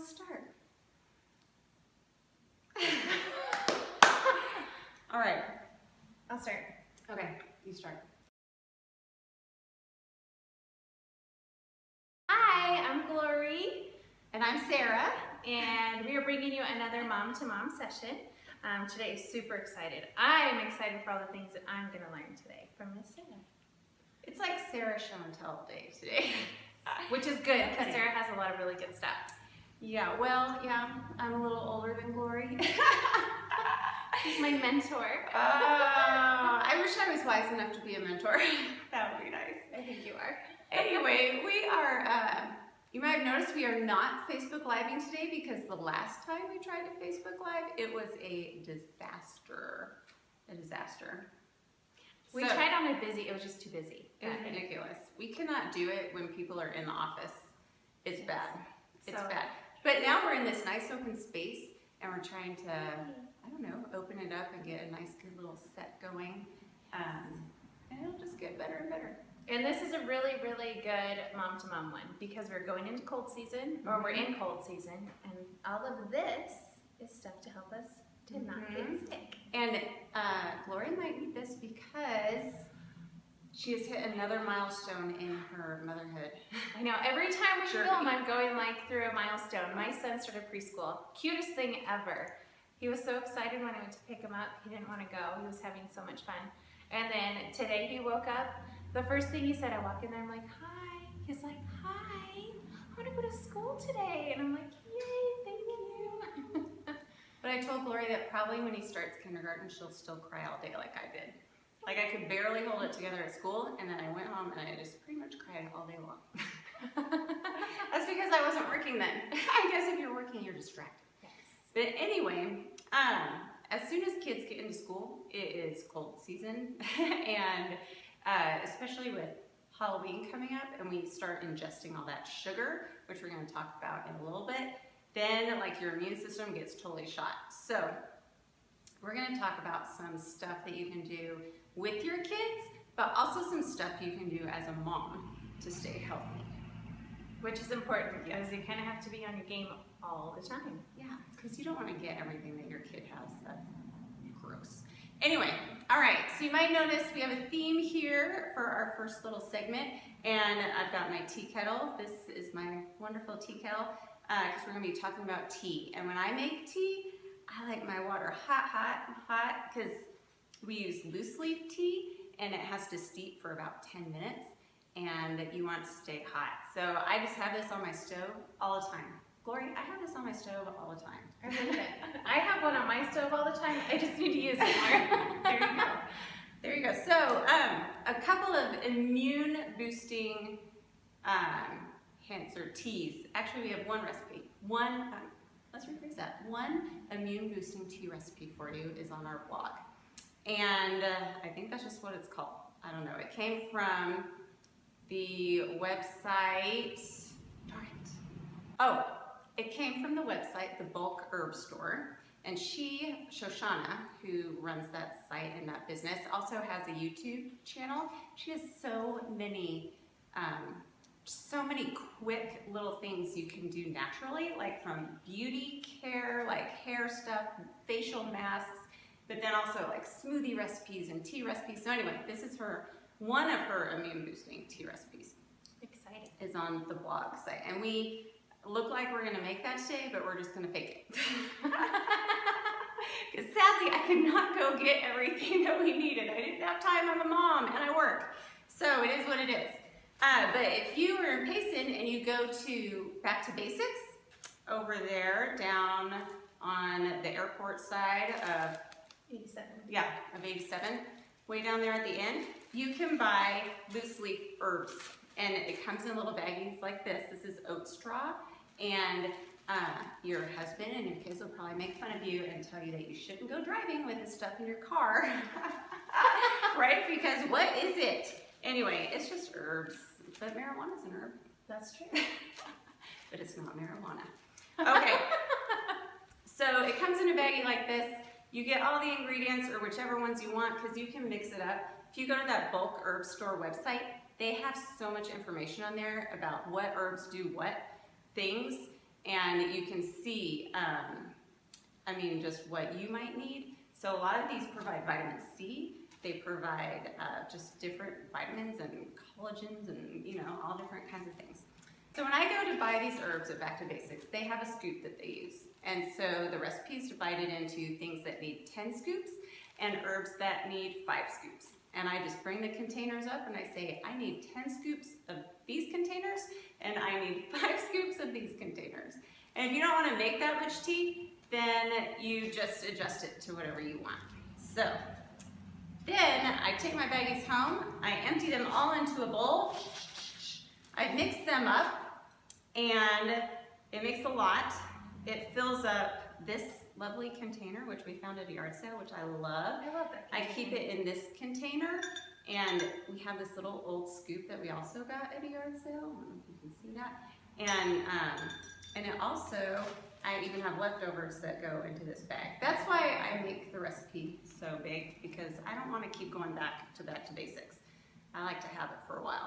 wants to start? All right. I'll start. Okay, you start. Hi, I'm Glory, And I'm Sarah. and we are bringing you another Mom to Mom session. Today is super excited. I'm excited for all the things that I'm going to learn today from Miss Sarah. It's like Sarah show and tell day today. Which is good because Sarah has a lot of really good stuff. Yeah, well, yeah, I'm a little older than Glory. She's my mentor. I wish I was wise enough to be a mentor. That would be nice. I think you are. Anyway, we are, you might have noticed we are not Facebook Living today because the last time we tried to Facebook Live, it was a disaster. A disaster. We tried on a busy, it was just too busy. It was ridiculous. We cannot do it when people are in the office. It's bad. It's bad. But now we're in this nice open space and we're trying to, I don't know, open it up and get a nice good little set going. And it'll just get better and better. And this is a really, really good mom to mom one because we're going into cold season, or we're in cold season, and all of this is stuff to help us to not get sick. And Glory might need this because she has hit another milestone in her motherhood. I know, every time we film, I'm going like through a milestone. My son started preschool. Cutest thing ever. He was so excited when I went to pick him up. He didn't want to go. He was having so much fun. And then today he woke up. The first thing he said, I walk in there, I'm like, hi. He's like, hi, I want to go to school today. And I'm like, yay, thank you. But I told Glory that probably when he starts kindergarten, she'll still cry all day like I did. Like I could barely hold it together at school, and then I went home and I just pretty much cried all day long. That's because I wasn't working then. I guess if you're working, you're distracted. Yes. But anyway, as soon as kids get into school, it is cold season, and especially with Halloween coming up, and we start ingesting all that sugar, which we're going to talk about in a little bit, then like your immune system gets totally shot. So we're going to talk about some stuff that you can do with your kids, but also some stuff you can do as a mom to stay healthy. Which is important because you kind of have to be on your game all the time. Yeah, because you don't want to get everything that your kid has. That's gross. Anyway, all right, so you might notice we have a theme here for our first little segment, and I've got my tea kettle. This is my wonderful tea kettle because we're going to be talking about tea. And when I make tea, I like my water hot, because we use loose leaf tea, and it has to steep for about 10 minutes, and you want to stay hot. So I just have this on my stove all the time. Glory, I have this on my stove all the time. I believe it. I have one on my stove all the time. I just need to use it more. There you go. There you go. So a couple of immune boosting hints or teas. Actually, we have one recipe. Let's rephrase that. One immune boosting tea recipe for you is on our blog. And I think that's just what it's called. I don't know. It came from the website, darn it. Oh, it came from the website, the Bulk Herb Store. And Shoshana, who runs that site and that business, also has a YouTube channel. She has so many quick little things you can do naturally, like from beauty care, like hair stuff, facial masks, but then also like smoothie recipes and tea recipes. So anyway, this is one of her immune boosting tea recipes. Exciting. Is on the blog site. And we look like we're gonna make that today, but we're just gonna fake it. Because sadly, I could not go get everything that we needed. I didn't have time, I'm a mom, and I work. So it is what it is. But if you were in Payson and you go to Back to Basics, over there, down on the airport side of 87. Yeah, of 87, way down there at the end, you can buy loose leaf herbs. And it comes in little baggies like this. This is oat straw, and your husband and your kids will probably make fun of you and tell you that you shouldn't go driving with this stuff in your car, right? Because what is it? Anyway, it's just herbs, but marijuana's an herb. That's true. But it's not marijuana. Okay, so it comes in a baggie like this. You get all the ingredients or whichever ones you want because you can mix it up. If you go to that Bulk Herb Store website, they have so much information on there about what herbs do what things, and you can see, I mean, just what you might need. So a lot of these provide vitamin C. They provide just different vitamins and collagens and, you know, all different kinds of things. So when I go to buy these herbs at Back to Basics, they have a scoop that they use. And so the recipe is divided into things that need 10 scoops and herbs that need 5 scoops. And I just bring the containers up and I say, I need 10 scoops of these containers and I need 5 scoops of these containers. And if you don't want to make that much tea, then you just adjust it to whatever you want. So then I take my baggies home, I empty them all into a bowl, I mix them up, and it makes a lot. It fills up this lovely container, which we found at a yard sale, which I love. I love that. I keep it in this container, and we have this little old scoop that we also got at a yard sale. I don't know if you can see that. And it also, I even have leftovers that go into this bag. That's why I make the recipe so big, because I don't want to keep going back to basics. I like to have it for a while.